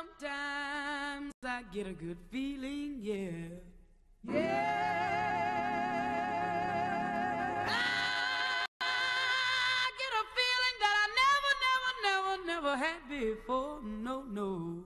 Sometimes I get a good feeling, yeah. Yeah. I get a feeling that I never had before. No, no.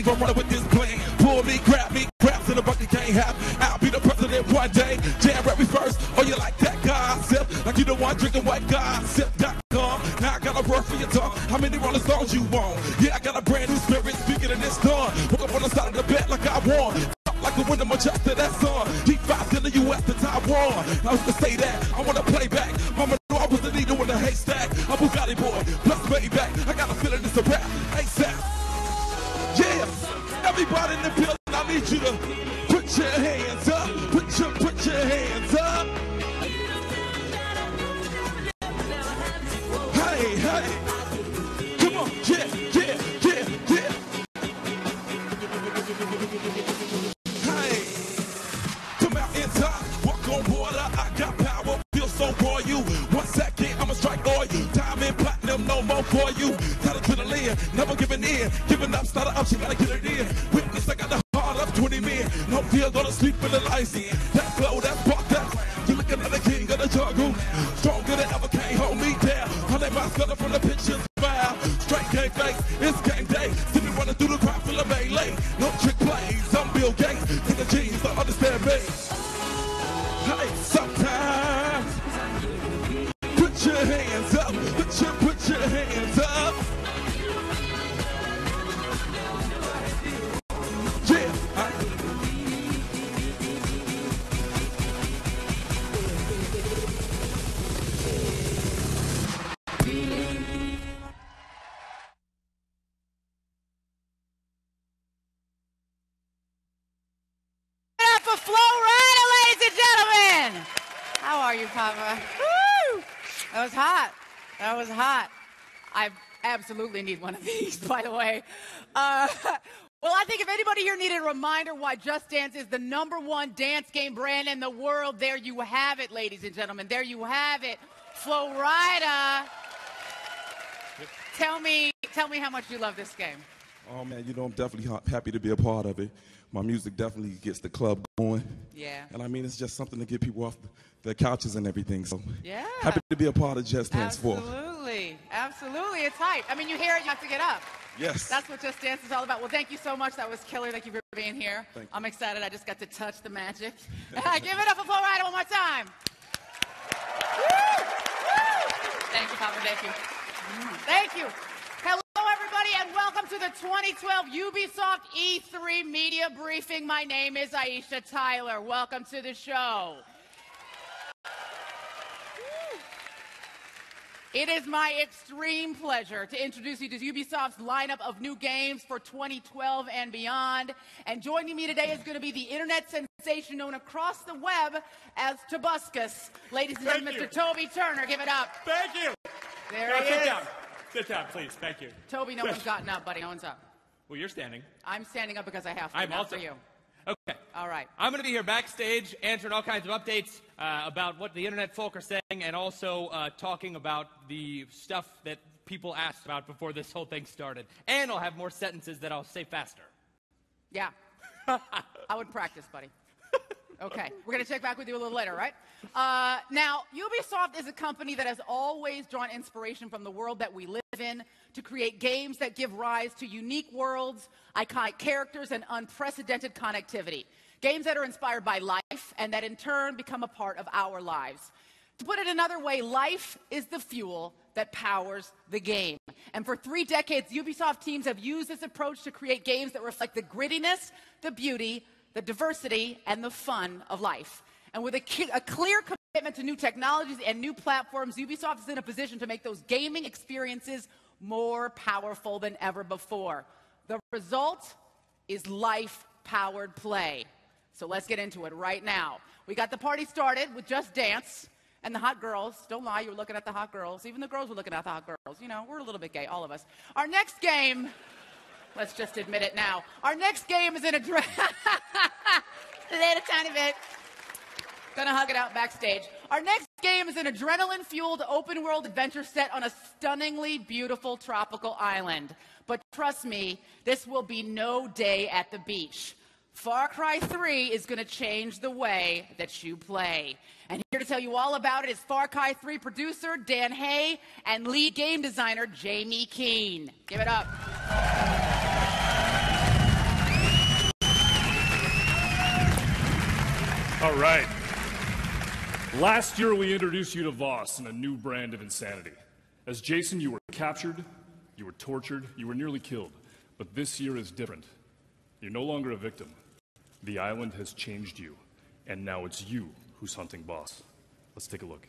I'm running with this plan. Pull me, grab crabs in the bucket can't have. I'll be the president one day. Jam rap me first. Oh, you like that gossip? Like you the one drinking white gossip.com. Now I got a word for your tongue. How many Rolling Stones you want? Yeah, I got a brand new spirit speaking of this dawn. Woke up on the side of the bed like I won. Like the wind of my chest to that song. Deep 5 to the U.S. to Taiwan. I was to say that. I want to play back. Mama knew I was the needle in the haystack. I'm Bugatti boy, plus Maybach. I got a feeling it's a rap. ASAP. Yeah, everybody in the building, I need you to put your hands up, put your hands up. Hey, hey, come on, yeah. Hey, to mountain top, walk on water, I got power, feel so for you. 1 second, I'ma strike all you. Diamond, platinum, no more for you. Title to the land, never giving in. Giving up, start up, she gotta get it in. Witness, I got the heart of 20 men. No fear, gonna sleep with the lights in. That flow, that spark, that. You looking at the king of the jungle. Stronger than ever, can't hold me down. 100 miles gutter from the pictures, smile. Straight game face, it's game day. See me running through the crowd, full of melee. No trick plays, I'm Bill Gates. Take a genius to understand me. Hey, sometimes put your hands up, put your hands up. Yeah. For Flo Rida, ladies and gentlemen. How are you, Papa? Woo! That was hot. That was hot. I absolutely need one of these, by the way. Well, I think if anybody here needed a reminder why Just Dance is the #1 dance game brand in the world, there you have it, ladies and gentlemen. There you have it. Flo Rida. Tell me how much you love this game. Oh, man, you know, I'm definitely happy to be a part of it. My music definitely gets the club going. Yeah. And I mean, it's just something to get people off their couches and everything. So yeah. Happy to be a part of Just Dance 4. Absolutely. Absolutely. It's hype. I mean, you hear it, you have to get up. Yes. That's what Just Dance is all about. Well, thank you so much. That was killer. Thank you for being here. Thank you. I'm excited. I just got to touch the magic. Give it up for Flo Rida one more time. Woo! Woo! Thank you, Papa. Thank you. Thank you. Hello, everybody, and welcome to the 2012 Ubisoft E3 Media Briefing. My name is Aisha Tyler. Welcome to the show. It is my extreme pleasure to introduce you to Ubisoft's lineup of new games for 2012 and beyond. And joining me today is going to be the internet sensation known across the web as Tobuscus. Ladies and gentlemen, Mr. Toby Turner, give it up. Thank you. There he is. Sit down, please. Thank you. Toby, no one's gotten up, buddy. No one's up. Well, you're standing. I'm standing up because I have to. I'm not also for you. Okay. All right. I'm going to be here backstage answering all kinds of updates about what the internet folk are saying and also talking about the stuff that people asked about before this whole thing started. And I'll have more sentences that I'll say faster. Yeah. I would practice, buddy. Okay, we're going to check back with you a little later, right? Now, Ubisoft is a company that has always drawn inspiration from the world that we live in to create games that give rise to unique worlds, iconic characters, and unprecedented connectivity. Games that are inspired by life and that in turn become a part of our lives. To put it another way, life is the fuel that powers the game. And for 3 decades, Ubisoft teams have used this approach to create games that reflect the grittiness, the beauty, the diversity, and the fun of life. And with a clear commitment to new technologies and new platforms, Ubisoft is in a position to make those gaming experiences more powerful than ever before. The result is life-powered play. So let's get into it right now. We got the party started with Just Dance and the hot girls. Don't lie, you were looking at the hot girls. Even the girls were looking at the hot girls. You know, we're a little bit gay, all of us. Our next game, let's just admit it now. Our next game is in a little tiny bit. Gonna hug it out backstage. Our next game is an adrenaline-fueled open-world adventure set on a stunningly beautiful tropical island. But trust me, this will be no day at the beach. Far Cry 3 is going to change the way that you play. And here to tell you all about it is Far Cry 3 producer Dan Hay and lead game designer Jamie Keane. Give it up. All right. Last year, we introduced you to Voss and a new brand of insanity. As Jason, you were captured, you were tortured, you were nearly killed. But this year is different. You're no longer a victim. The island has changed you, and now it's you who's hunting Voss. Let's take a look.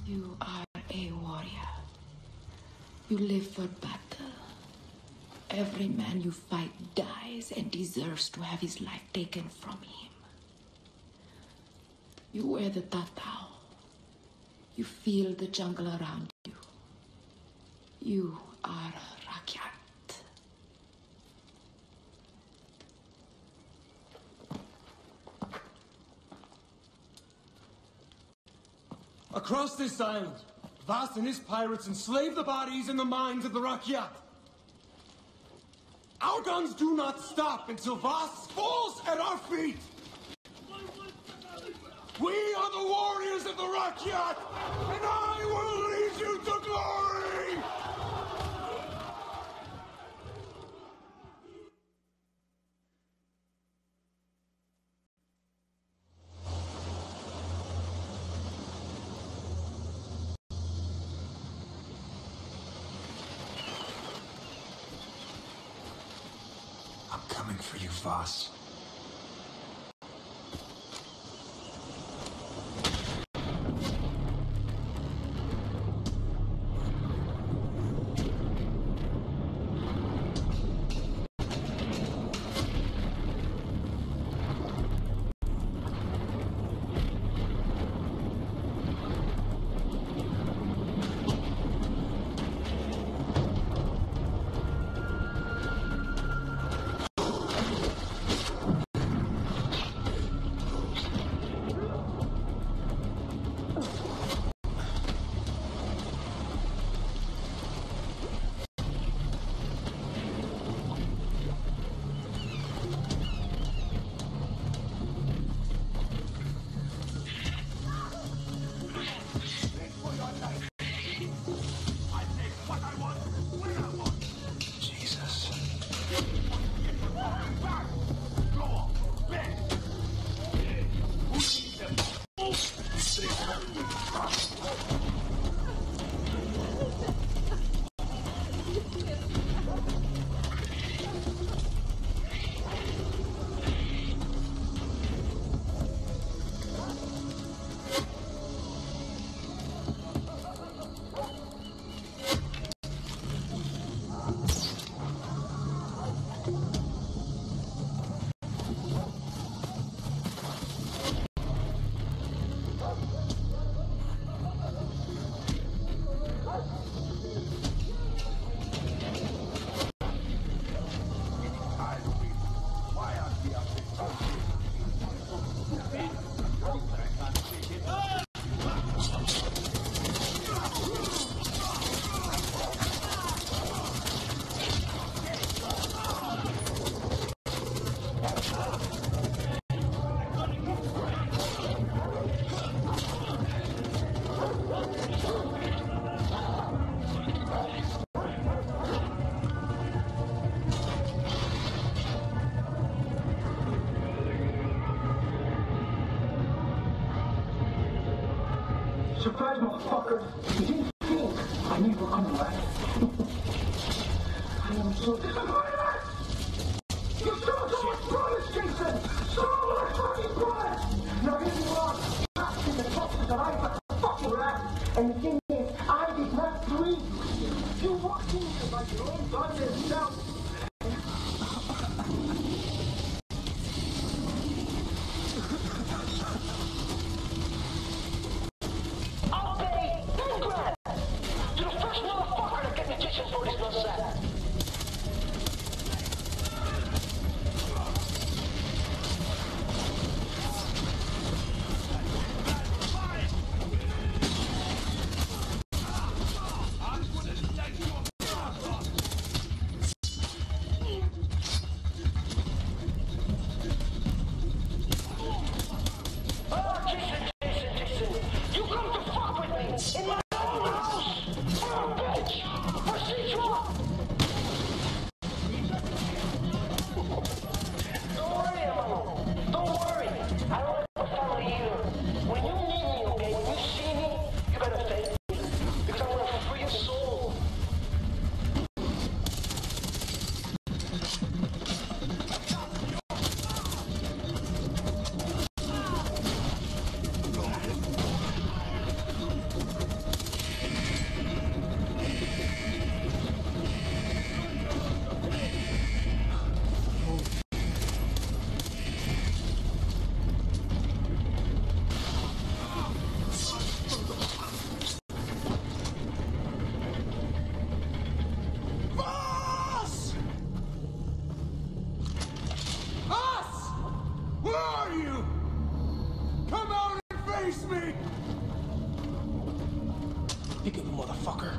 You are a warrior. You live for battle. Every man you fight dies and deserves to have his life taken from him. You wear the tatau. You feel the jungle around you. You are Rakyat. Across this island, Voss and his pirates enslave the bodies and the minds of the Rakyat. Our guns do not stop until Voss falls at our feet. We are the warriors of the Rakyat, and I will lead you to glory! I'm coming for you, Voss. Surprise, motherfucker. You didn't think I knew you were coming back. I am so disappointed. You stole so much promise, Jason. So much fucking promise. Now here you are, trapped in the clutches of eyes like a fucking rat. And the thing is, I did not believe you. You walked in here like your own goddamn self. I'll pay 10 grand to the first motherfucker to get the Jason for this nutsack. Pick it, motherfucker.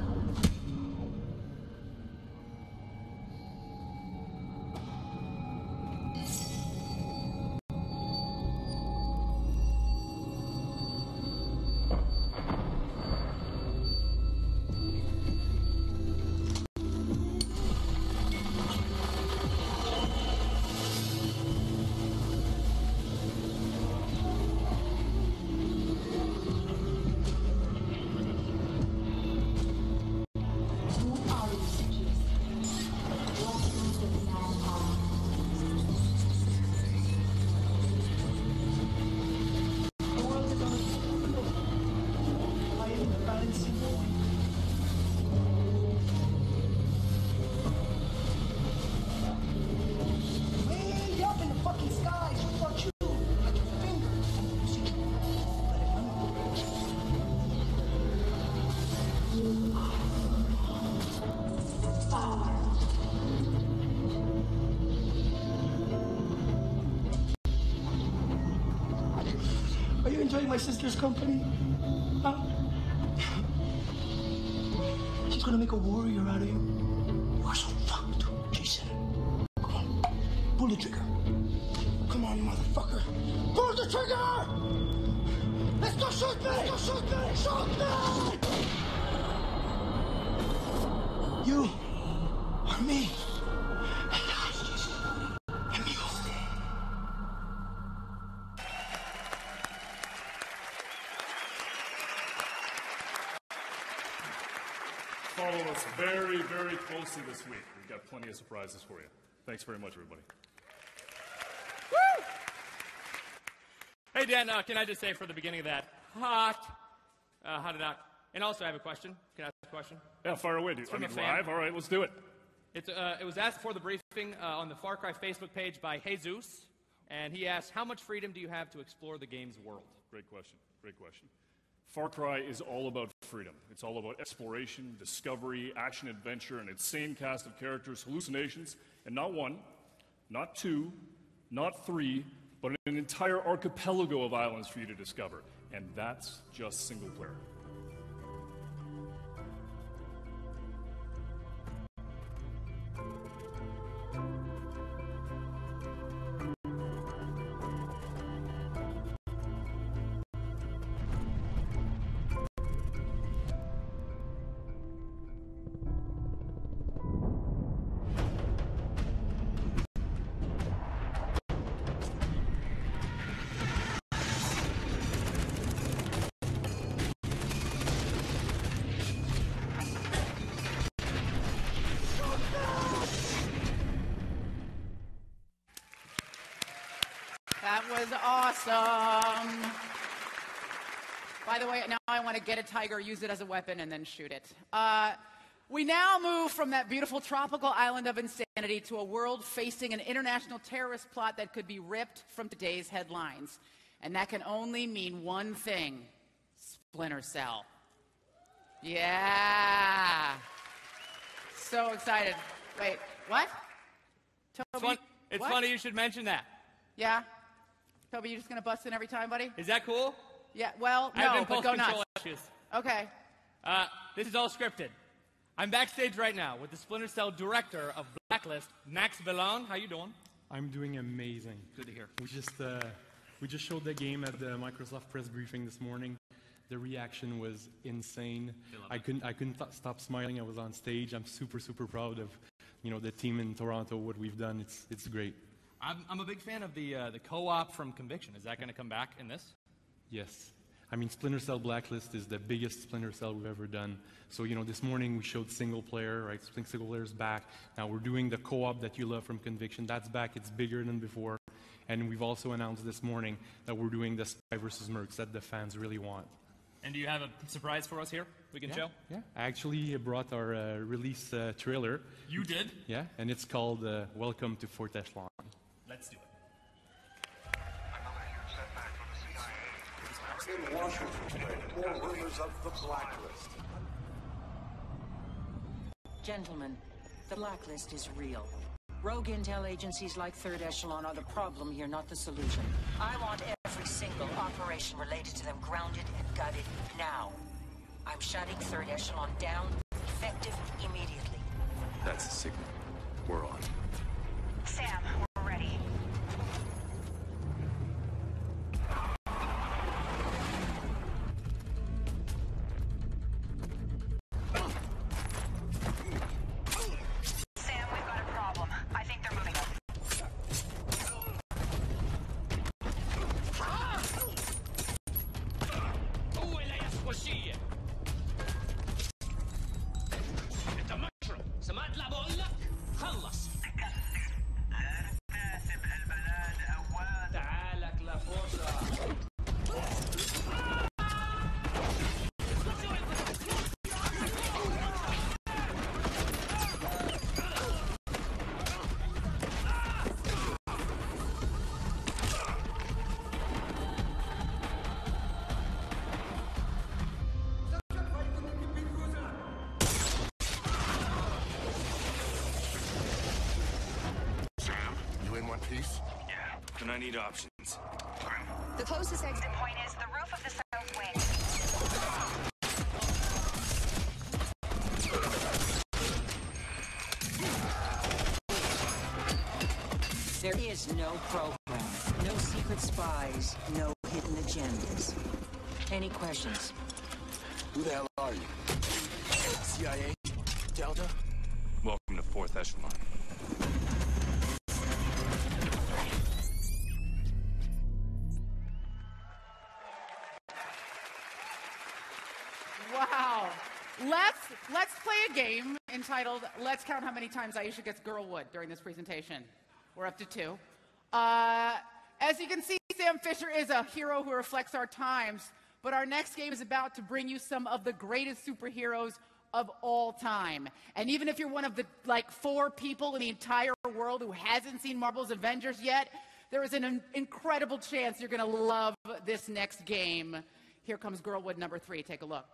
Are you enjoying my sister's company? Huh? She's gonna make a warrior out of you. You are so fucked, Jason. Come on, pull the trigger. Come on, motherfucker. Pull the trigger! Let's go shoot me! Let's go shoot me! Shoot me! You are me. Follow us very, very closely this week. We've got plenty of surprises for you. Thanks very much, everybody. Woo! Hey, Dan, can I just say for the beginning of that, hot it out? And also, I have a question. Can I ask a question? Yeah, fire away, dude. From I mean, a fan. live? All right, let's do it. It was asked for the briefing on the Far Cry Facebook page by Jesus, and he asked, how much freedom do you have to explore the game's world? Great question. Great question. Far Cry is all about freedom. It's all about exploration, discovery, action, adventure, an insane cast of characters, hallucinations, and not one, not two, not three, but an entire archipelago of islands for you to discover. And that's just single player. That was awesome. By the way, now I want to get a tiger, use it as a weapon, and then shoot it. We now move from that beautiful tropical island of insanity to a world facing an international terrorist plot that could be ripped from today's headlines. And that can only mean one thing: Splinter Cell. Yeah. So excited. Wait, what? Toby, it's what? funny you should mention that. Yeah? Toby, you just going to bust in every time, buddy? Is that cool? Yeah, well, I have no, but go nuts. issues. Okay. This is all scripted. I'm backstage right now with the Splinter Cell director of Blacklist, Max Bellon. How you doing? I'm doing amazing. Good to hear. We just showed the game at the Microsoft press briefing this morning. The reaction was insane. I couldn't stop smiling. I was on stage. I'm super proud of, the team in Toronto. What we've done, it's great. I'm a big fan of the co-op from Conviction. Is that going to come back in this? Yes. I mean, Splinter Cell Blacklist is the biggest Splinter Cell we've ever done. So, this morning we showed single player, right? Single player's back. Now we're doing the co-op that you love from Conviction. That's back. It's bigger than before. And we've also announced this morning that we're doing the Spy vs. Mercs that the fans really want. And do you have a surprise for us here we can show? Yeah. I actually brought our release trailer. You did? Yeah, and it's called Welcome to Fourth Echelon. Let's do it. In Washington, more rumors of the Blacklist. Gentlemen, the Blacklist is real. Rogue intel agencies like Third Echelon are the problem here, not the solution. I want every single operation related to them grounded and gutted now. I'm shutting Third Echelon down, effective immediately. That's a signal. We're on. Sam, we're ready. Sam, we've got a problem. I think they're moving up. Then I need options. The closest exit point is the roof of the south wing. There is no program, no secret spies, no hidden agendas. Any questions? Who the hell are you? CIA? Delta? Welcome to Fourth Echelon. Wow. Let's play a game entitled Let's Count How Many Times Aisha Gets Girlwood during this presentation. We're up to 2. As you can see, Sam Fisher is a hero who reflects our times, but our next game is about to bring you some of the greatest superheroes of all time. And even if you're one of the 4 people in the entire world who hasn't seen Marvel's Avengers yet, there is an incredible chance you're going to love this next game. Here comes Girlwood number 3. Take a look.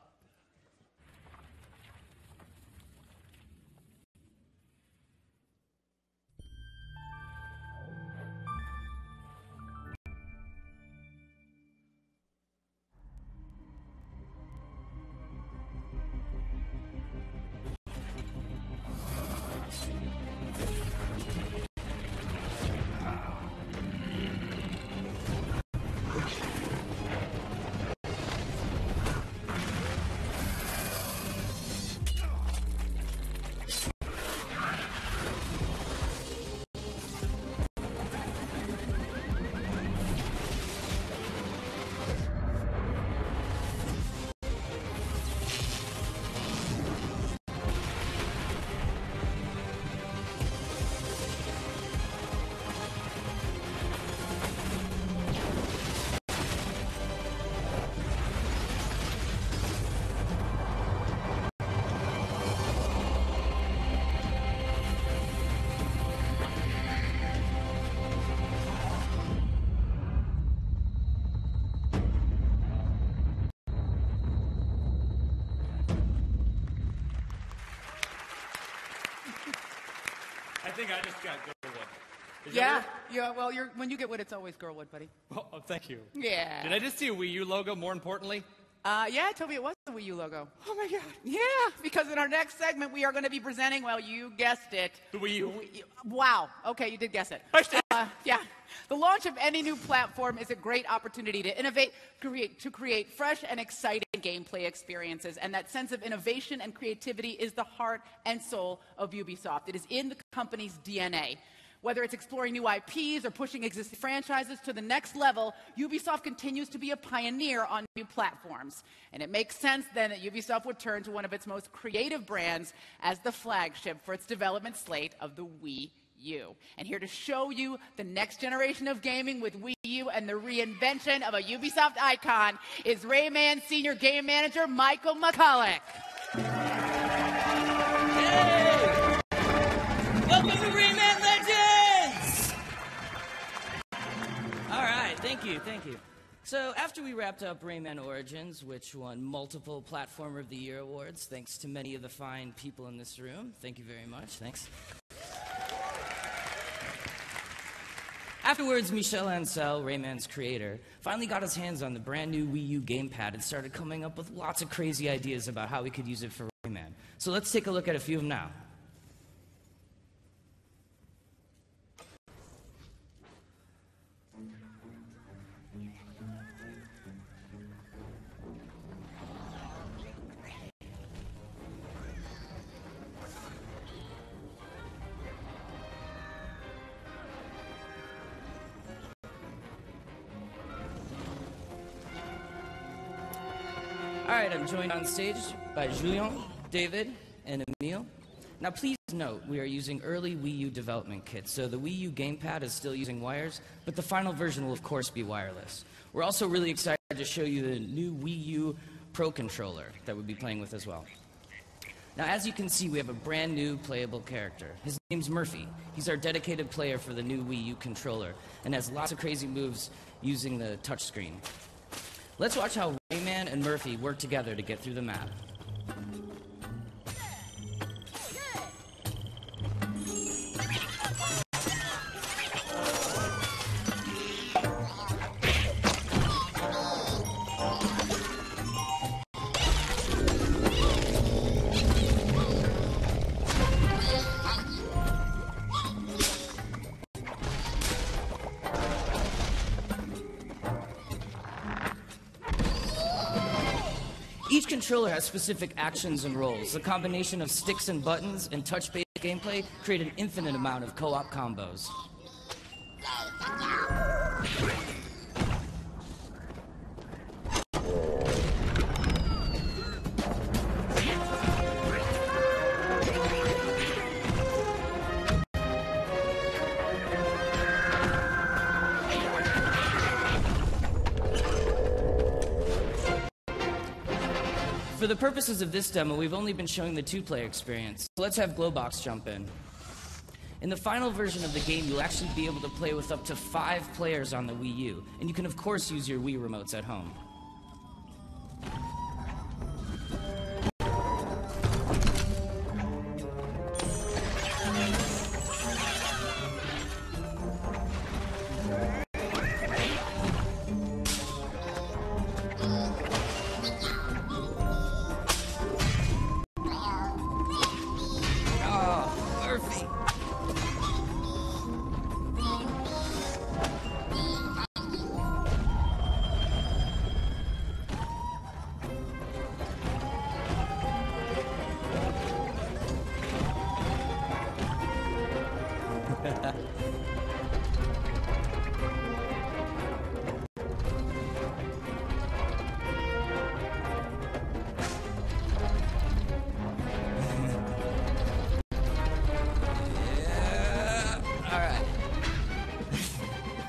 think I just got Girlwood. Yeah, well, when you get wood, it's always Girlwood, buddy. Oh, thank you. Yeah. Did I just see a Wii U logo, more importantly? Yeah, Toby, it was the Wii U logo. Oh, my God. Yeah, because in our next segment, we are going to be presenting, well, you guessed it. The Wii U. Wow. Okay, you did guess it. Yeah. The launch of any new platform is a great opportunity to innovate, create fresh and exciting gameplay experiences. And that sense of innovation and creativity is the heart and soul of Ubisoft. It is in the company's DNA. Whether it's exploring new IPs or pushing existing franchises to the next level, Ubisoft continues to be a pioneer on new platforms. And it makes sense then that Ubisoft would turn to one of its most creative brands as the flagship for its development slate of the Wii U. And here to show you the next generation of gaming with Wii U and the reinvention of a Ubisoft icon is Rayman Senior Game Manager Michael McCulloch. Hey! Welcome to Rayman Legends! All right, thank you. So after we wrapped up Rayman Origins, which won multiple Platformer of the Year awards, thanks to many of the fine people in this room, thank you very much, thanks. Afterwards, Michel Ancel, Rayman's creator, finally got his hands on the brand new Wii U gamepad and started coming up with lots of crazy ideas about how we could use it for Rayman. So let's take a look at a few of them now. All right, I'm joined on stage by Julien, David, and Emile. Now, please note, we are using early Wii U development kits, so the Wii U gamepad is still using wires, but the final version will, of course, be wireless. We're also really excited to show you the new Wii U Pro Controller that we'll be playing with as well. Now, as you can see, we have a brand new playable character. His name's Murphy. He's our dedicated player for the new Wii U controller, and has lots of crazy moves using the touchscreen. Let's watch how Rayman and Murphy work together to get through the map. Each controller has specific actions and roles. The combination of sticks and buttons and touch-based gameplay create an infinite amount of co-op combos. For the purposes of this demo, we've only been showing the two-player experience. So let's have Glowbox jump in. In the final version of the game, you'll actually be able to play with up to 5 players on the Wii U, and you can of course use your Wii remotes at home.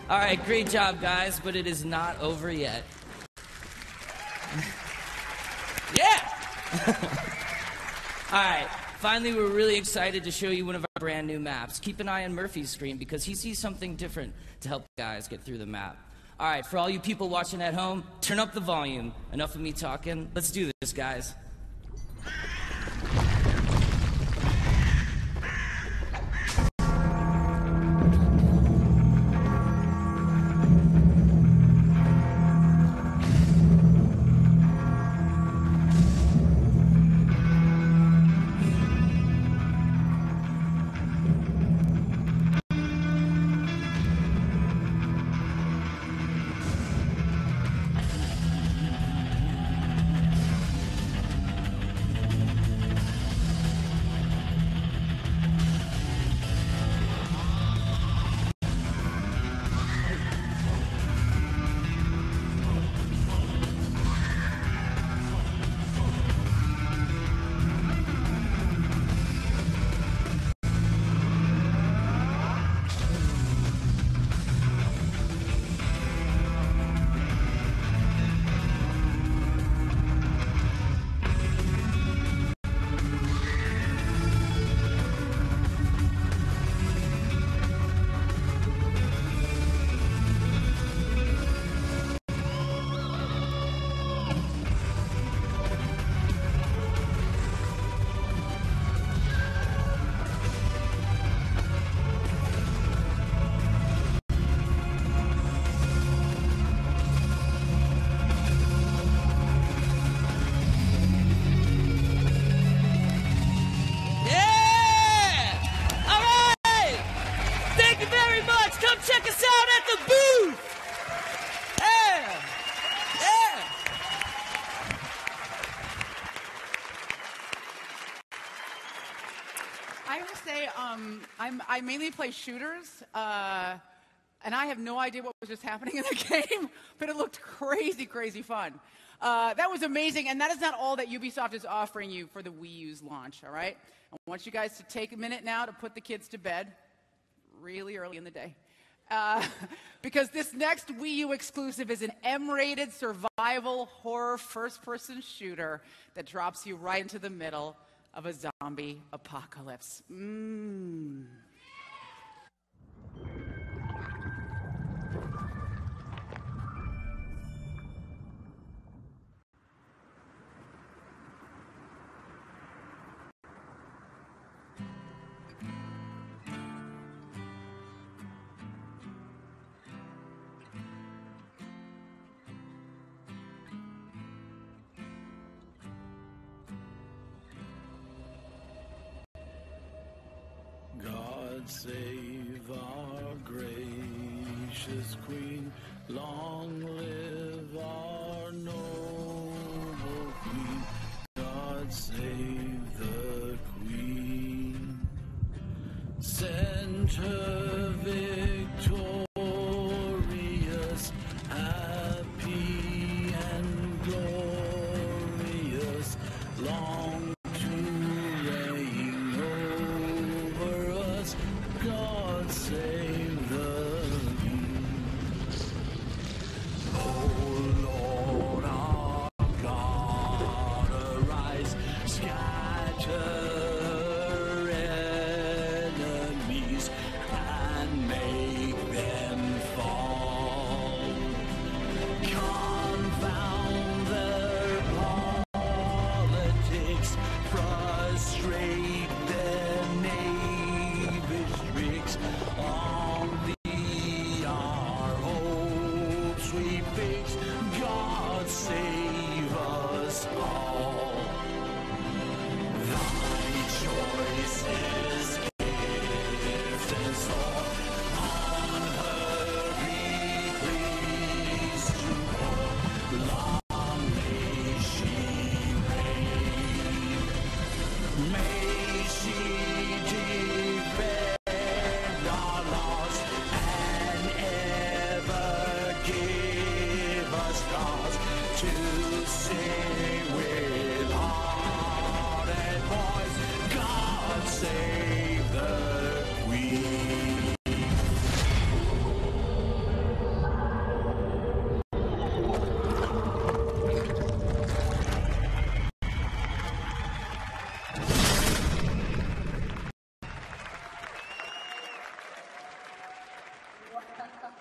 All right, great job, guys, but it is not over yet. Yeah! All right, finally, we're really excited to show you one of our brand new maps. Keep an eye on Murphy's screen because he sees something different to help guys get through the map. All right, for all you people watching at home, turn up the volume. Enough of me talking. Let's do this, guys. I mainly play shooters, and I have no idea what was just happening in the game, but it looked crazy, crazy fun. That was amazing, and that is not all that Ubisoft is offering you for the Wii U's launch, all right? I want you guys to take a minute now to put the kids to bed really early in the day. Because this next Wii U exclusive is an M-rated survival horror first-person shooter that drops you right into the middle of a zombie apocalypse. God save our gracious Queen, long live our noble Queen. God save the Queen, send her victorious, happy and glorious, long to reign over us. God save the King. Oh Lord our God, arise, scatter her enemies and make them fall. Confound their politics, frustrate their knavish tricks. On thee our hopes we fix. God save us all. Thy choice is gift and sword, on her be pleased to pour. Long may she reign, may she defend our laws and ever give us cause to sing with heart and voice. God save the Queen.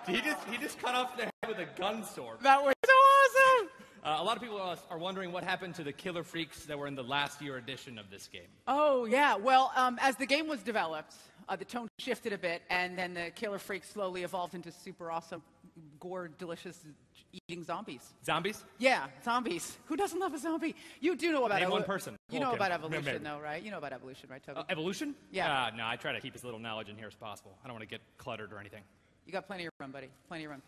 He just cut off their head with a gun sword. That was so awesome! A lot of people are wondering what happened to the killer freaks that were in the last year edition of this game. Oh, yeah. Well, as the game was developed, the tone shifted a bit, and then the killer freaks slowly evolved into super awesome, gore, delicious, eating zombies. Zombies? Yeah, zombies. Who doesn't love a zombie? You do know about Name one person. You know Okay. about evolution, Maybe. though, right? You know about evolution, right, Toby? Evolution? Yeah. No, I try to keep as little knowledge in here as possible. I don't want to get cluttered or anything. You got plenty of room, buddy. Plenty of room.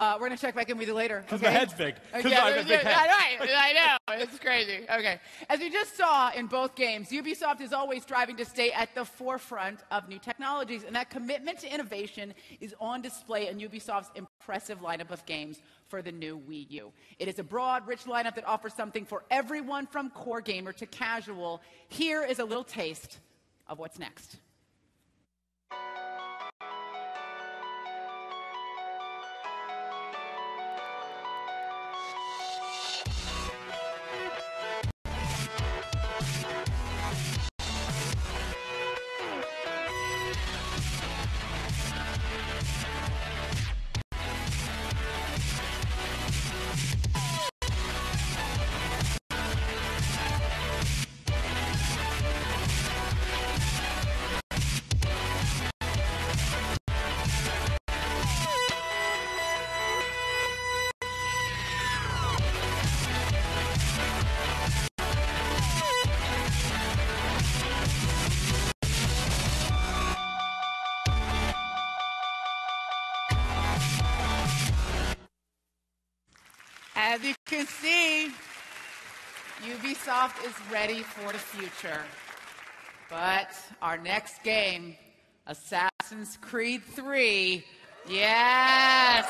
We're going to check back in with you later. Because okay? my head's big. Because Yeah, I have a big head. I know. It's crazy. Okay. As we just saw in both games, Ubisoft is always striving to stay at the forefront of new technologies, and that commitment to innovation is on display in Ubisoft's impressive lineup of games for the new Wii U. It is a broad, rich lineup that offers something for everyone from core gamer to casual. Here is a little taste of what's next. As you can see, Ubisoft is ready for the future. But our next game Assassin's Creed 3. Yes!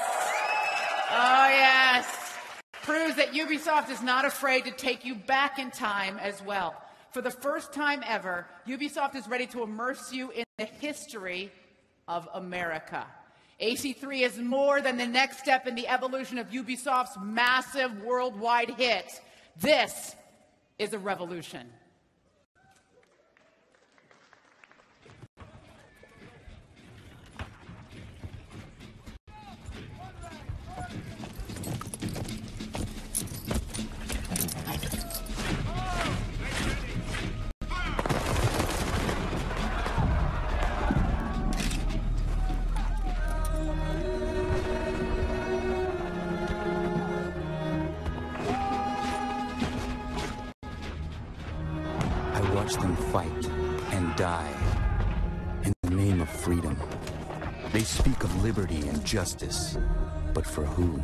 Oh, yes. Proves that Ubisoft is not afraid to take you back in time as well. For the first time ever, Ubisoft is ready to immerse you in the history of America. AC3 is more than the next step in the evolution of Ubisoft's massive worldwide hit. This is a revolution. I watch them fight and die in the name of freedom. They speak of liberty and justice, but for who?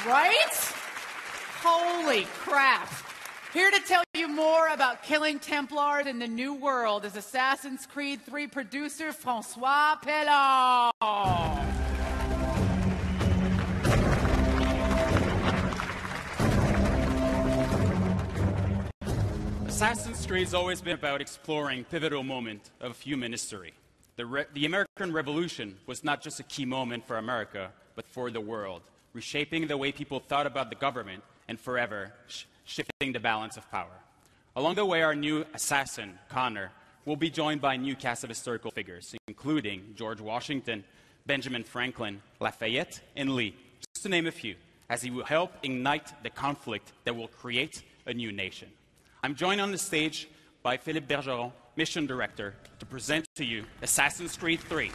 Right? Holy crap. Here to tell you more about killing Templars in the New World is Assassin's Creed 3 producer Francois Pellon. Assassin's Creed has always been about exploring pivotal moment of human history. The American Revolution was not just a key moment for America, but for the world, reshaping the way people thought about the government and forever shifting the balance of power. Along the way, our new assassin, Connor, will be joined by a new cast of historical figures, including George Washington, Benjamin Franklin, Lafayette, and Lee, just to name a few, as he will help ignite the conflict that will create a new nation. I'm joined on the stage by Philippe Bergeron, Mission Director, to present to you Assassin's Creed 3.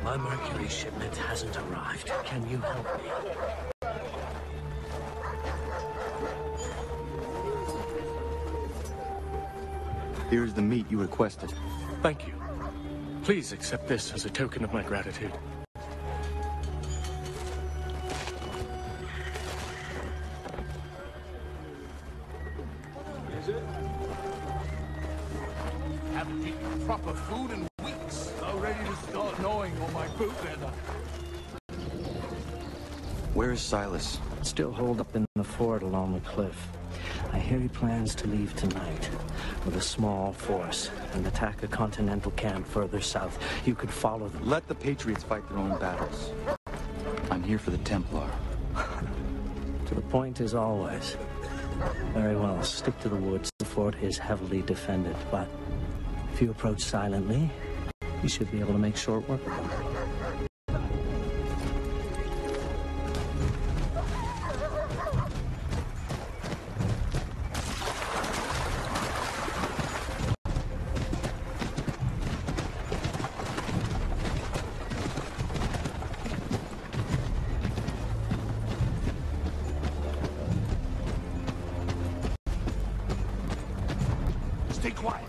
My Mercury shipment hasn't arrived. Can you help me? Here's the meat you requested. Thank you. Please accept this as a token of my gratitude. Is it? Haven't eaten proper food in weeks. Already to start gnawing on my boot leather. Where is Silas? Still holed up in the fort along the cliff. I hear he plans to leave tonight with a small force and attack a continental camp further south. You could follow them. Let the Patriots fight their own battles. I'm here for the Templar. To the point as always. Very well, stick to the woods. The fort is heavily defended, but if you approach silently, you should be able to make short work of them. Stay quiet.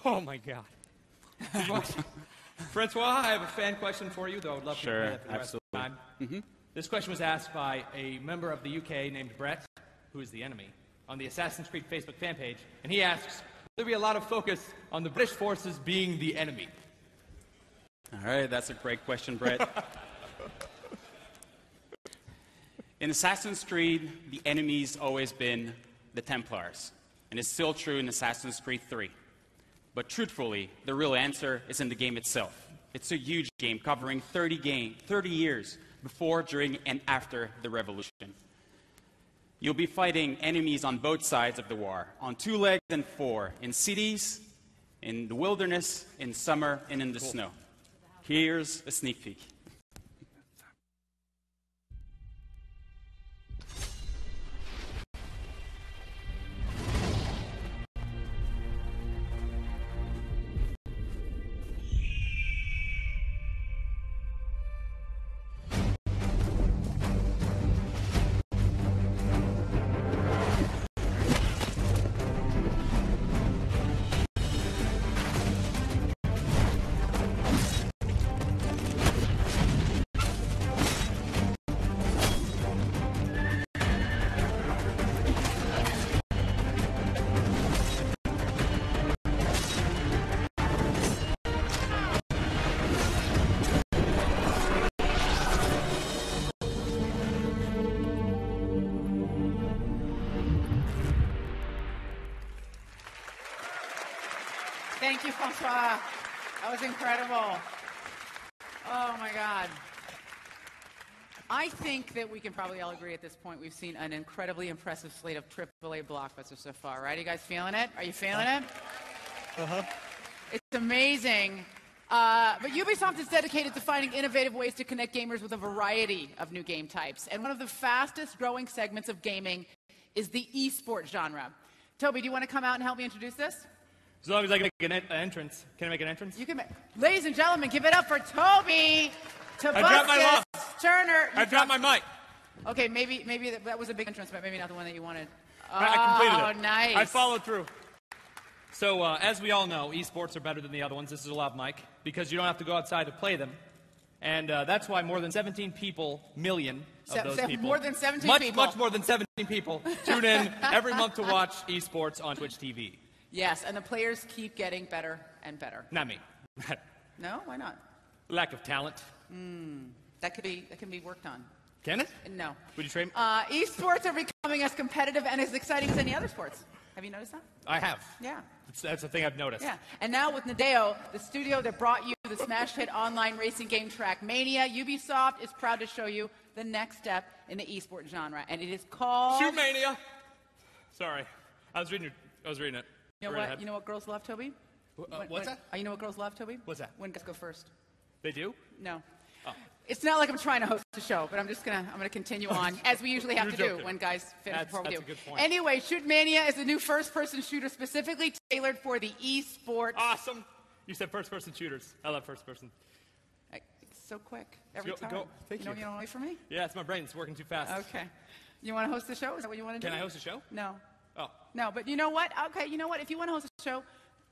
Oh my God. Francois, I have a fan question for you, though I would love to hear that for the rest of the time. This question was asked by a member of the UK named Brett, who is the enemy, on the Assassin's Creed Facebook fan page, and he asks, will there be a lot of focus on the British forces being the enemy? All right, that's a great question, Brett. In Assassin's Creed, the enemy's always been the Templars, and it's still true in Assassin's Creed 3. But truthfully, the real answer is in the game itself. It's a huge game covering 30 years before, during, and after the revolution. You'll be fighting enemies on both sides of the war, on 2 legs and 4, in cities, in the wilderness, in summer, and in the snow. Here's a sneak peek. Thank you, Francois. That was incredible. Oh, my God. I think that we can probably all agree at this point we've seen an incredibly impressive slate of AAA blockbusters so far, right? Are you guys feeling it? Are you feeling it? Uh-huh. It's amazing. But Ubisoft is dedicated to finding innovative ways to connect gamers with a variety of new game types. And one of the fastest growing segments of gaming is the esports genre. Toby, do you want to come out and help me introduce this? As long as I can make an entrance. Can I make an entrance? You can make. Ladies and gentlemen, give it up for Toby I Turner. I dropped my mic. Okay, maybe that was a big entrance, but maybe not the one that you wanted. I completed it. Oh, nice. I followed through. So, as we all know, esports are better than the other ones. This is a lav mic because you don't have to go outside to play them. And that's why more than 17 million of those people. More than 17 people. Much more than 17 people tune in every month to watch esports on Twitch TV. Yes, and the players keep getting better and better. Not me. No? Why not? Lack of talent. That can be worked on. Can it? No. Would you trade? Esports are becoming as competitive and as exciting as any other sports. Have you noticed that? I have. Yeah. That's the thing I've noticed. Yeah. And now with Nadeo, the studio that brought you the smash hit online racing game Trackmania, Ubisoft is proud to show you the next step in the esports genre, and it is called Shootmania. Sorry, I was reading it. You know what? You know what girls love, Toby? What's that? You know what girls love, Toby? What's that? When guys go first. They do? No. Oh. It's not like I'm trying to host the show, but I'm gonna continue on as we usually have to joking. do when guys finish before we do. That's a good point. Anyway, Shootmania is the new first-person shooter specifically tailored for the esports. Awesome. You said first-person shooters. I love first-person. It's so quick every time. Thank you. You don't wait for me? Yeah, it's my brain. It's working too fast. Okay. You want to host the show? Is that what you want to do? Can I host a show? No. Oh. No, but you know what? Okay, you know what? If you want to host a show,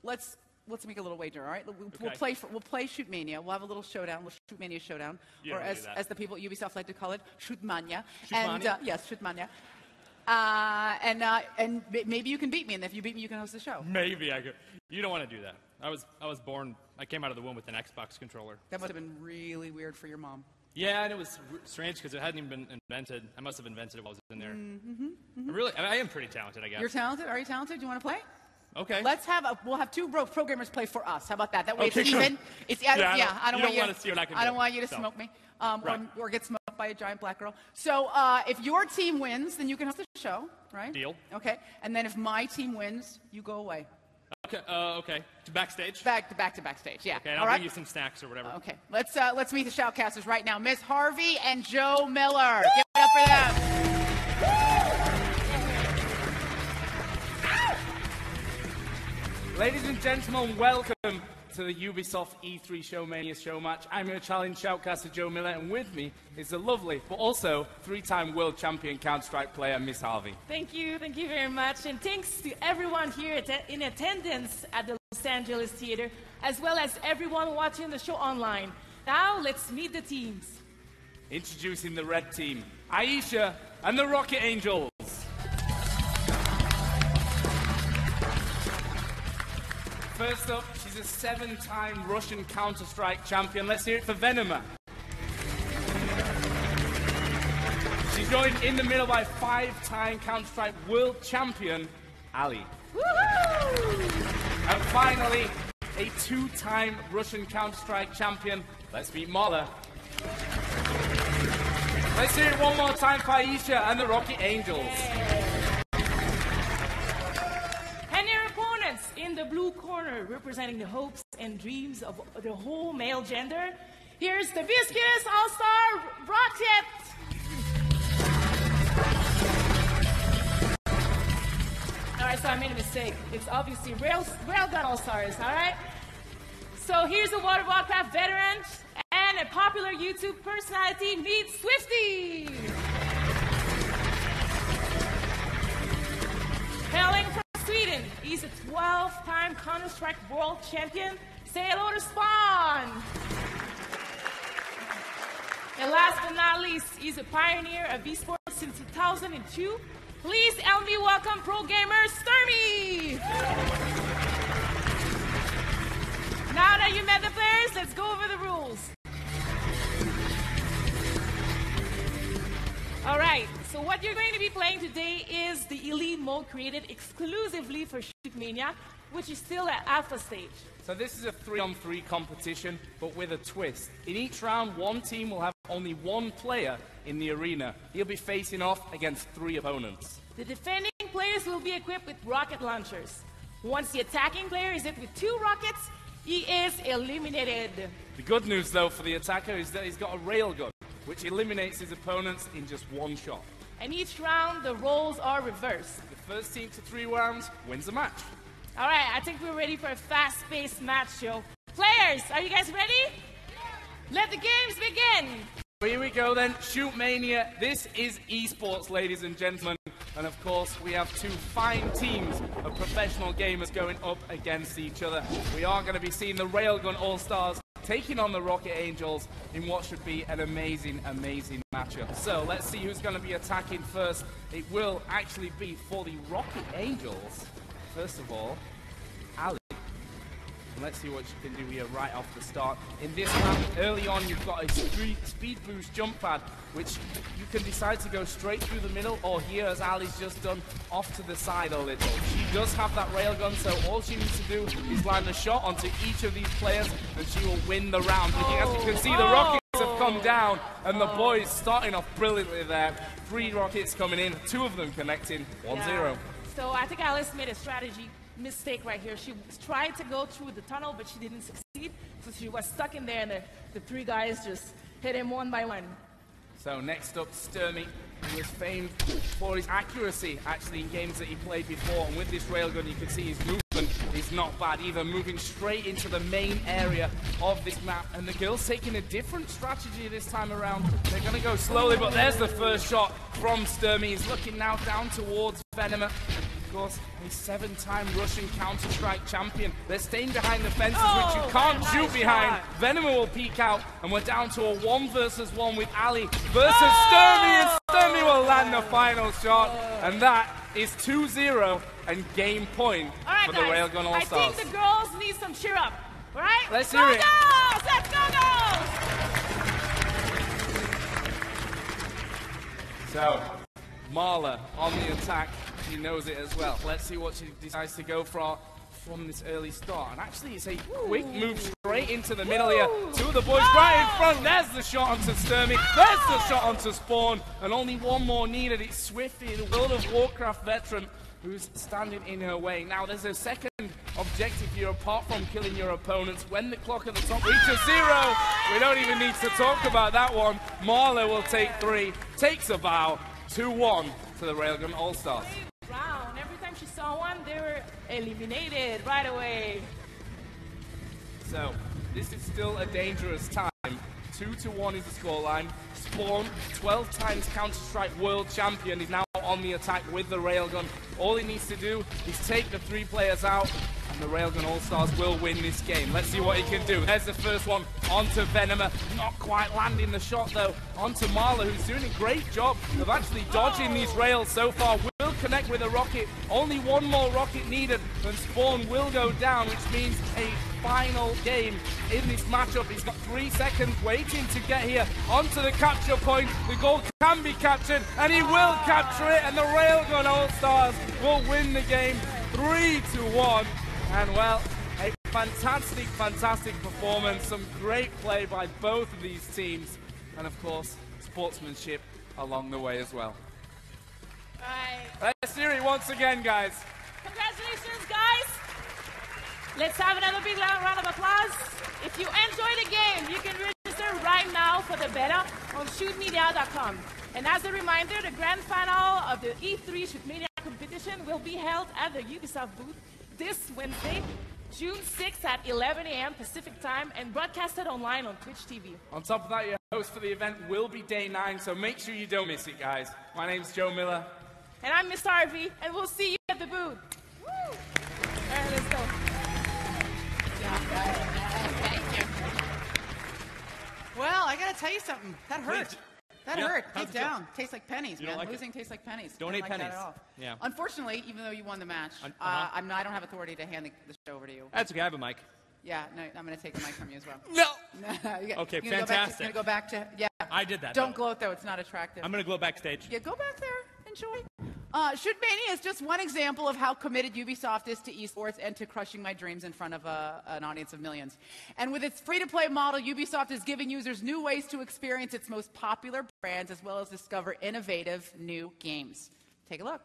let's make a little wager, all right? We'll play Shootmania. We'll have a little showdown. We'll Shootmania showdown, or as the people at Ubisoft like to call it, Shootmania. And yes, Shootmania. And maybe you can beat me, and if you beat me, you can host the show. Maybe I could. You don't want to do that. I was born. I came out of the womb with an Xbox controller. That must have been really weird for your mom. Yeah, and it was strange because it hadn't even been invented. I must have invented it while I was in there. I am pretty talented, I guess. You're talented? Are you talented? Do you want to play? Okay. We'll have two programmers play for us. How about that? That way Okay, it's sure. even. I don't want to see what I can do. I don't want you to So. smoke me, Right. or get smoked by a giant black girl. So if your team wins, then you can host the show, right? Deal. Okay. And then if my team wins, you go away. Okay. Okay. To backstage. Back to backstage. Yeah. Okay. And All I'll right? bring you some snacks or whatever. Okay. Let's meet the shoutcasters right now. Miss Harvey and Joe Miller. Give it up for them. Ladies and gentlemen, welcome to the Ubisoft E3 Showmania show match. I'm your challenge shoutcaster Joe Miller, and with me is the lovely, but also three-time world champion Counter-Strike player, Miss Harvey. Thank you very much, and thanks to everyone here in attendance at the Los Angeles Theater, as well as everyone watching the show online. Now, let's meet the teams. Introducing the red team, Aisha and the Rocket Angels. First up, she's a 7-time Russian Counter-Strike champion. Let's hear it for Venema. She's joined in the middle by 5-time Counter-Strike world champion, Ali. And finally, a 2-time Russian Counter-Strike champion. Let's meet Marla. Let's hear it one more time for Aisha and the Rocket Angels. And your opponents in the blue corner, representing the hopes and dreams of the whole male gender, here's the Viscous All-Star Rocket. Alright, so I made a mistake. It's obviously Railgun All-Stars, alright? So here's a World of Warcraft veteran and a popular YouTube personality, meet Swifty! Hailing from Sweden, he's a 12-time Counter-Strike world champion. Say hello to Spawn! And last but not least, he's a pioneer of esports since 2002. Please help me welcome pro gamer Sturmy! Now that you met the players, let's go over the rules. All right, so what you're going to be playing today is the Elite mode created exclusively for Shootmania, which is still at alpha stage. So this is a 3-on-3 competition, but with a twist. In each round, one team will have only one player in the arena. He'll be facing off against 3 opponents. The defending players will be equipped with rocket launchers. Once the attacking player is equipped with 2 rockets, he is eliminated. The good news, though, for the attacker is that he's got a railgun, which eliminates his opponents in just 1 shot. And each round, the roles are reversed. The first team to 3 rounds wins the match. All right, I think we're ready for a fast-paced match show. Players, are you guys ready? Let the games begin. Here we go then, Shootmania. This is esports, ladies and gentlemen. And of course, we have 2 fine teams of professional gamers going up against each other. We are going to be seeing the Railgun All-Stars taking on the Rocket Angels in what should be an amazing, amazing matchup. So let's see who's going to be attacking first. It will actually be for the Rocket Angels. First of all, Ali. And let's see what she can do here right off the start. In this round, early on, you've got a speed boost jump pad, which you can decide to go straight through the middle, or here, as Ali's just done, off to the side a little. She does have that railgun, so all she needs to do is land a shot onto each of these players, and she will win the round. As you can see, the rockets have come down, and the boys starting off brilliantly there. 3 rockets coming in, 2 of them connecting, 1-0. Yeah. So I think Alice made a strategy mistake right here. She tried to go through the tunnel, but she didn't succeed. So she was stuck in there, and the 3 guys just hit him one by one. So next up, Sturmy, who was famed for his accuracy, actually, in games that he played before. And with this railgun, you can see his movement is not bad either, moving straight into the main area of this map. And the girls taking a different strategy this time around. They're going to go slowly, but there's the first shot from Sturmy. He's looking now down towards Venema. Of course, a 7-time Russian Counter-Strike champion. They're staying behind the fences, which you can't shoot behind. Venema will peek out, and we're down to a 1-versus-1 with Ali versus Sturmy, and Sturmy will land the final shot. And that is 2-0 and game point for the Railgun All-Stars. I think the girls need some cheer up, all right? Let's hear it. Girls! Let's go, girls! So, Marla on the attack. She knows it as well. Let's see what she decides to go for from this early start. And actually, it's a quick move straight into the middle here. 2 of the boys right in front. There's the shot onto Sturmy. There's the shot onto Spawn. And only one more needed. It's Swifty, the World of Warcraft veteran, who's standing in her way. Now, there's a second objective here, apart from killing your opponents. When the clock at the top reaches 0, we don't even need to talk about that one. Marla will take 3, takes a bow, 2-1 to the Railgun All-Stars. Round. Every time she saw one, they were eliminated right away. So, this is still a dangerous time. 2-1 is the scoreline. Spawn, 12 times Counter-Strike world champion, is now on the attack with the railgun. All he needs to do is take the 3 players out, and the Railgun All-Stars will win this game. Let's see what he can do. There's the first one onto Venomer. Not quite landing the shot, though. Onto Marla, who's doing a great job of actually dodging these rails so far. Will connect with a rocket. Only one more rocket needed, and Spawn will go down, which means a final game in this matchup. He's got 3 seconds waiting to get here onto the capture point. The goal can be captured, and he will capture it, and the Railgun All-Stars will win the game 3-1. And well, a fantastic, fantastic performance. Some great play by both of these teams, and of course, sportsmanship along the way as well. Right. Let's hear it once again, guys. Congratulations, guys. Let's have another big round of applause. If you enjoy the game, you can register right now for the beta on shootmedia.com. And as a reminder, the grand final of the E3 Shoot Media competition will be held at the Ubisoft booth this Wednesday, June 6th at 11 a.m. Pacific time, and broadcasted online on Twitch TV. On top of that, your host for the event will be Day 9, so make sure you don't miss it, guys. My name's Joe Miller. And I'm Miss RV, and we'll see you at the booth. Woo! All right, let's go. Thank you. Well, I gotta tell you something. That hurt. That hurt. Deep down. Tastes like pennies, man. Like Losing tastes like pennies. Don't eat pennies. That at all. Yeah. Unfortunately, even though you won the match, I don't have authority to hand the show over to you. That's okay. I have a mic. Yeah, no, I'm going to take the mic from you as well. No. Okay, fantastic. Going to go back to, yeah. I did that. Don't gloat, though. It's not attractive. I'm going to gloat backstage. Yeah, go back there. Enjoy. Shoot Mania is just one example of how committed Ubisoft is to esports and to crushing my dreams in front of an audience of millions. And with its free-to-play model, Ubisoft is giving users new ways to experience its most popular brands as well as discover innovative new games. Take a look.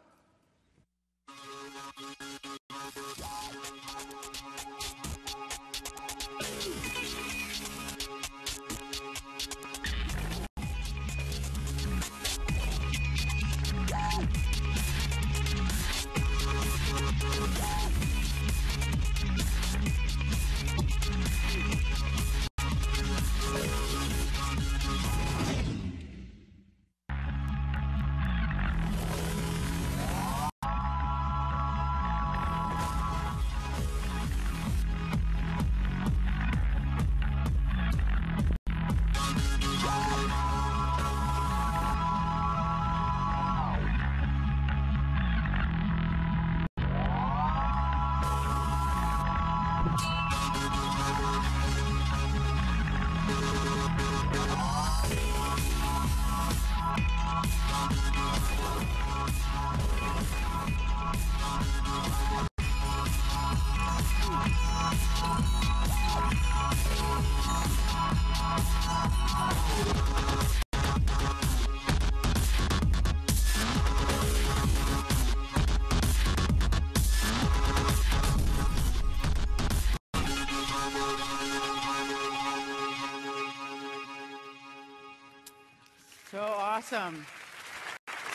Awesome.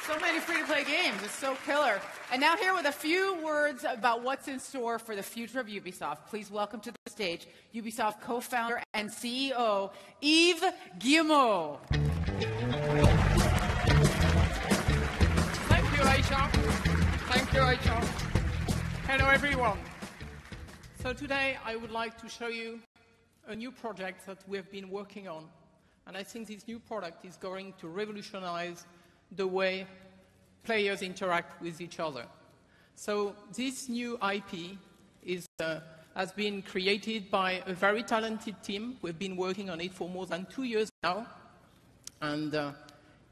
So many free-to-play games. It's so killer. And now here with a few words about what's in store for the future of Ubisoft. Please welcome to the stage Ubisoft co-founder and CEO, Yves Guillemot. Thank you, Aisha. Thank you, Aisha. Hello, everyone. So today I would like to show you a new project that we have been working on. And I think this new product is going to revolutionize the way players interact with each other. So this new IP has been created by a very talented team. We've been working on it for more than 2 years now. And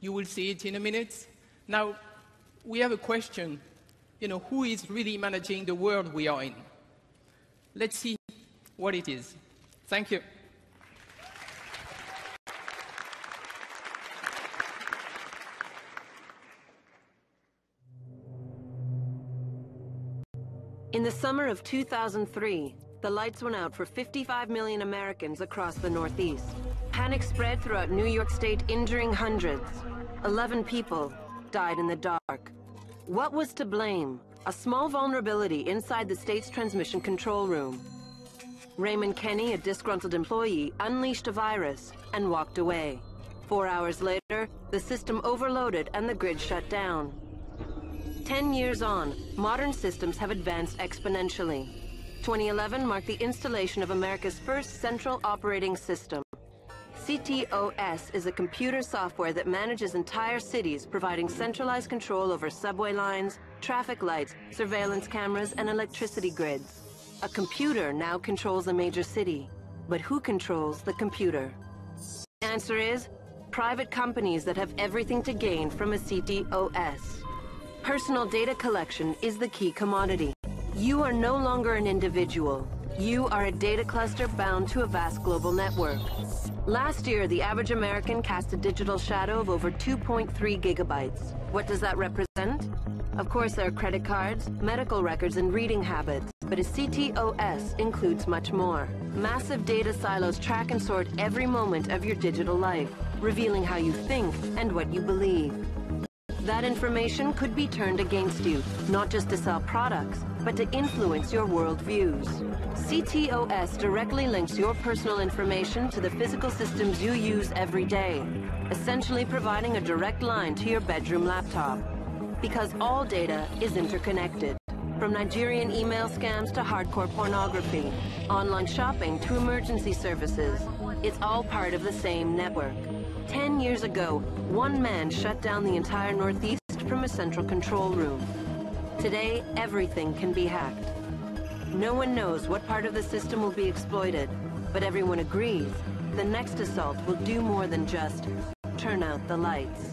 you will see it in a minute. Now, we have a question. You know, who is really managing the world we are in? Let's see what it is. Thank you. In the summer of 2003, the lights went out for 55 million Americans across the Northeast. Panic spread throughout New York State, injuring hundreds. 11 people died in the dark. What was to blame? A small vulnerability inside the state's transmission control room. Raymond Kenny, a disgruntled employee, unleashed a virus and walked away. 4 hours later, the system overloaded and the grid shut down. 10 years on, modern systems have advanced exponentially. 2011 marked the installation of America's first central operating system. CTOS is a computer software that manages entire cities, providing centralized control over subway lines, traffic lights, surveillance cameras, and electricity grids. A computer now controls a major city. But who controls the computer? Answer is private companies that have everything to gain from a CTOS. Personal data collection is the key commodity. You are no longer an individual. You are a data cluster bound to a vast global network. Last year, the average American cast a digital shadow of over 2.3 gigabytes. What does that represent? Of course, there are credit cards, medical records, and reading habits. But a CTOS includes much more. Massive data silos track and sort every moment of your digital life, revealing how you think and what you believe. That information could be turned against you, not just to sell products, but to influence your worldviews. CTOS directly links your personal information to the physical systems you use every day, essentially providing a direct line to your bedroom laptop. Because all data is interconnected. From Nigerian email scams to hardcore pornography, online shopping to emergency services, it's all part of the same network. 10 years ago, one man shut down the entire Northeast from a central control room. Today, everything can be hacked. No one knows what part of the system will be exploited, but everyone agrees the next assault will do more than just turn out the lights.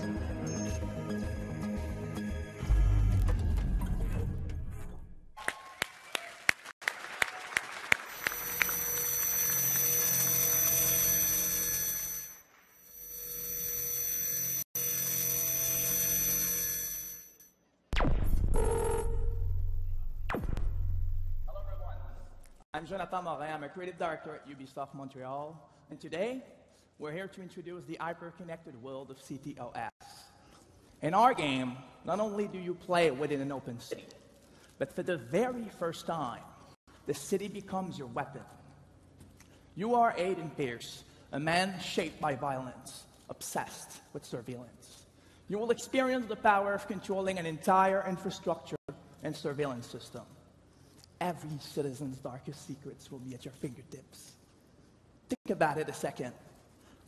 I'm Jonathan Morin. I'm a creative director at Ubisoft Montreal, and today we're here to introduce the hyper-connected world of CTOS. In our game, not only do you play within an open city, but for the very first time, the city becomes your weapon. You are Aiden Pierce, a man shaped by violence, obsessed with surveillance. You will experience the power of controlling an entire infrastructure and surveillance system. Every citizen's darkest secrets will be at your fingertips. Think about it a second.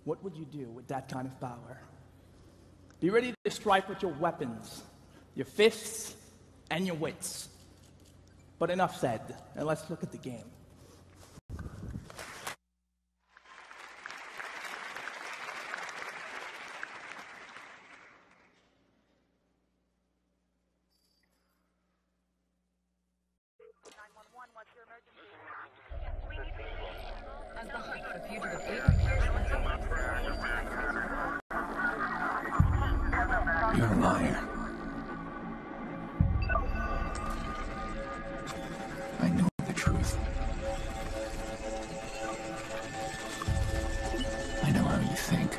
What would you do with that kind of power? Be ready to strike with your weapons, your fists, and your wits. But enough said, and let's look at the game. You're a liar. I know the truth. I know how you think.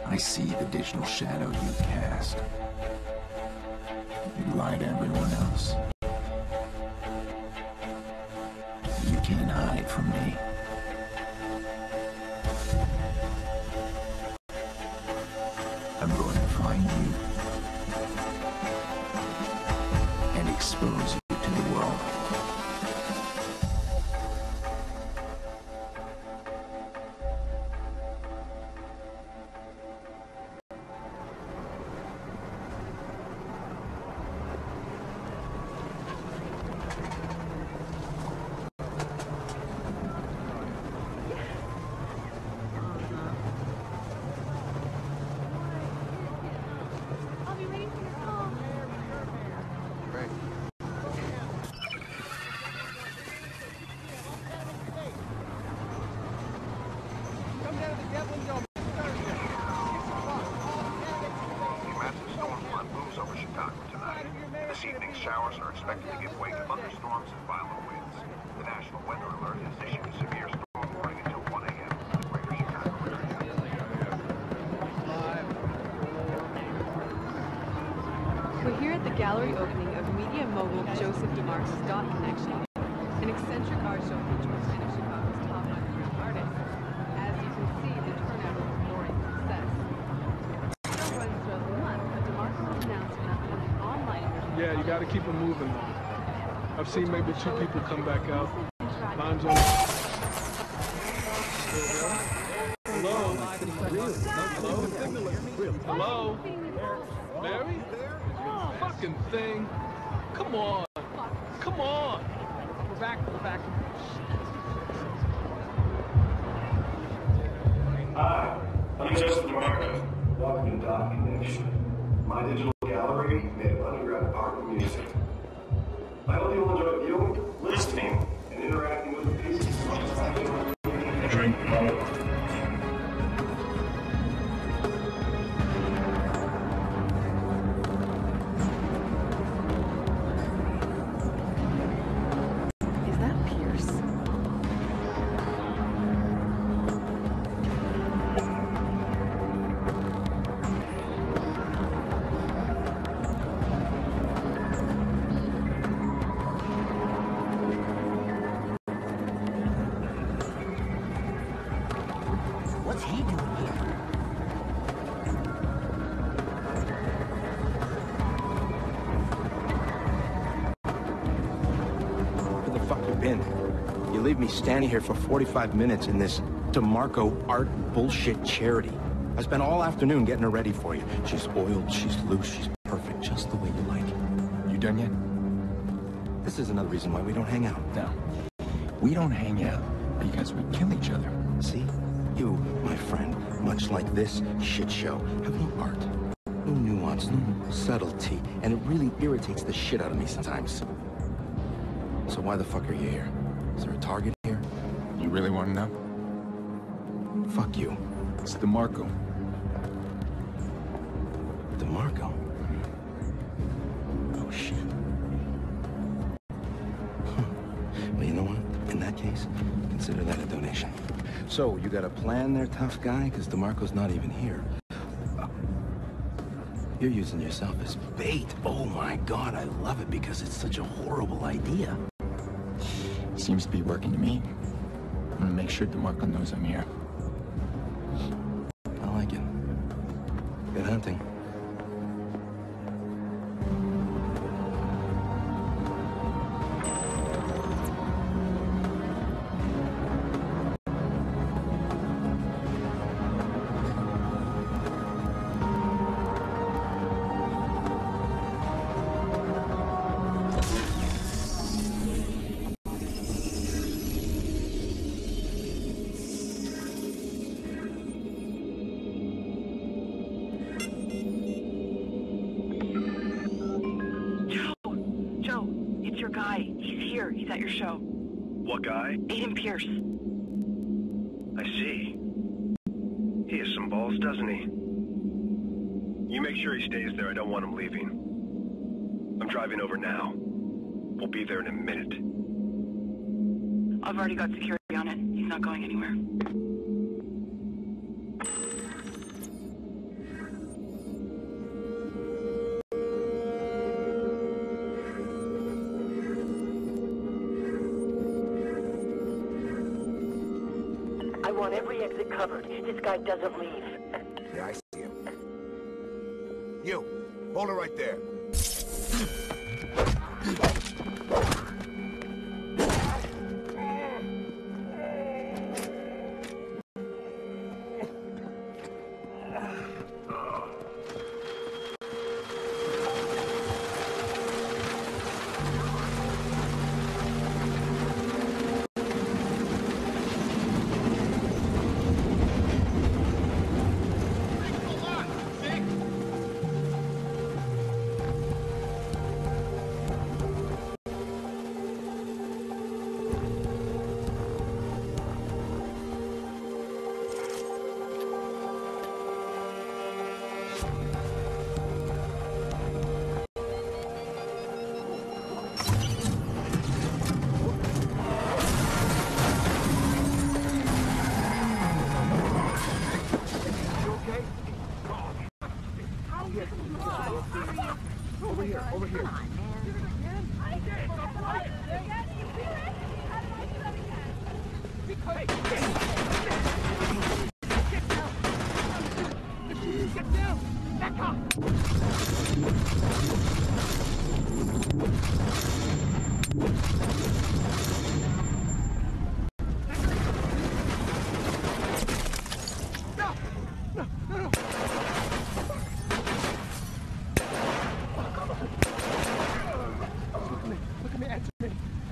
I see the digital shadow you cast. You lie to everyone else. You can't hide from me. I'm going to find you and expose you to the world. This evening's showers are expected to give way to thunderstorms and violent winds. The National Weather Alert has issued a severe storm warning until 1 a.m. in the greater Chicago area. We're here at the gallery opening of media mogul Joseph DeMarco's Dot Connection, an eccentric art show featuring many of Chicago's top underground artists. As you can see, the turnout is a roaring success. The show runs throughout the month, but DeMarco announced an upcoming online version. Yeah, you got to keep them moving though. I've seen maybe 2 people come back out. Mine's on. Hello? Hello? Mary? Fucking thing. Come on. Come on. We're back. Hi, I'm Justin DeMarco. Welcome to Dot Connection, my digital gallery made of underground art and music. I hope you'll enjoy viewing, listening, and interacting with the pieces as much as I do. Drink. Is that Pierce? What's he doing here? Where the fuck you been? You leave me standing here for 45 minutes in this DeMarco art bullshit charity. I spent all afternoon getting her ready for you. She's oiled, she's loose, she's perfect, just the way you like. You done yet? This is another reason why we don't hang out. No. We don't hang out because we kill each other. See? You, my friend, much like this shit show, have no art, no nuance, no subtlety, and it really irritates the shit out of me sometimes. So why the fuck are you here? Is there a target here? You really want to know? Fuck you. It's DeMarco. DeMarco? Oh, shit. Well, you know what? In that case, consider that a donation. So, you got a plan there, tough guy? Because DeMarco's not even here. You're using yourself as bait. Oh my God, I love it because it's such a horrible idea. Seems to be working to me. I'm gonna make sure DeMarco knows I'm here. I like it. Good hunting. He's at your show. What guy? Aiden Pierce. I see. He has some balls, doesn't he? You make sure he stays there. I don't want him leaving. I'm driving over now. We'll be there in a minute. I've already got security on it. He's not going anywhere. I want every exit covered. This guy doesn't leave. Yeah, I see him. You, hold it right there.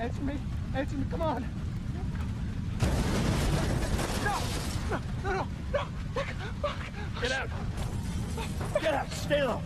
Answer me. Answer me. Come on. No. Get out. Get out. Stay low.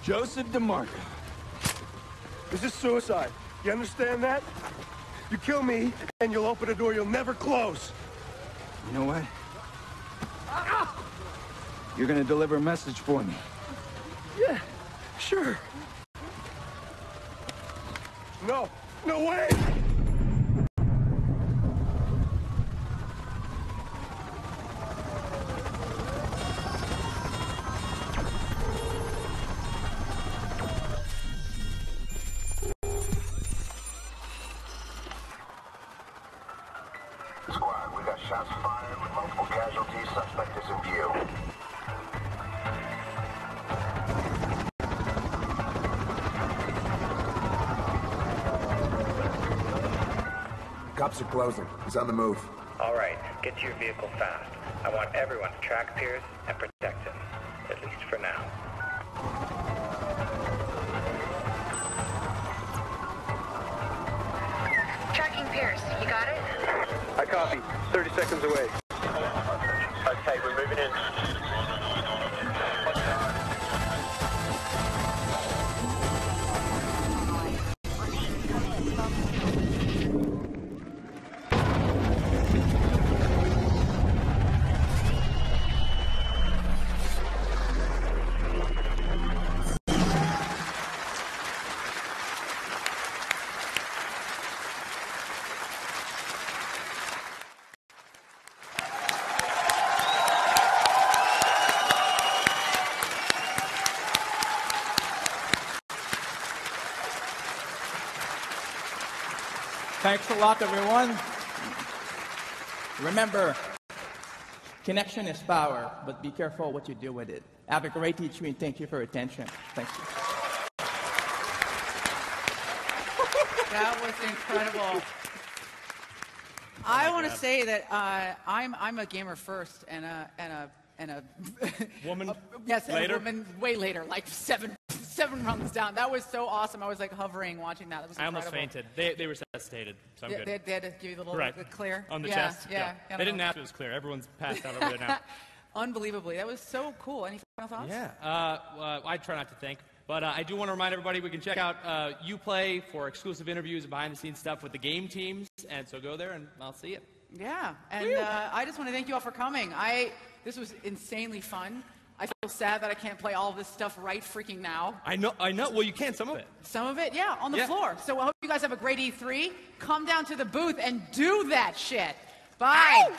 Joseph DeMarco. This is suicide. You understand that? You kill me, and you'll open a door you'll never close. You know what? You're gonna deliver a message for me. Yeah, sure. No way! Squad, we got shots fired with multiple casualties. Suspect is in view. Cops are closing. He's on the move. All right, get to your vehicle fast. I want everyone to track Pierce and protect him, at least for now. Tracking Pierce, you got it? I copy. 30 seconds away. Okay, we're moving in. Thanks a lot, everyone. Remember, connection is power, but be careful what you do with it. Have a great E3 and thank you for your attention. Thank you. That was incredible. I want to say that I'm a gamer first and a woman. Yes, later? a woman way later, like seven rungs down. That was so awesome. I was like hovering watching that. That was incredible. I almost fainted. They resuscitated, so I'm good. They had to give you the little right. the clear on the yeah, chest. Yeah, no. They didn't ask if it was clear. Everyone's passed out over there now. Unbelievably, that was so cool. Any final thoughts? Yeah. I try not to think. But I do want to remind everybody we can check out Uplay for exclusive interviews and behind-the-scenes stuff with the game teams. And so go there, and I'll see you. Yeah, and I just want to thank you all for coming. This was insanely fun. I feel sad that I can't play all of this stuff right freaking now. I know. Well, you can, some of it. Some of it, yeah, on the floor. So I hope you guys have a great E3. Come down to the booth and do that shit. Bye. Ow!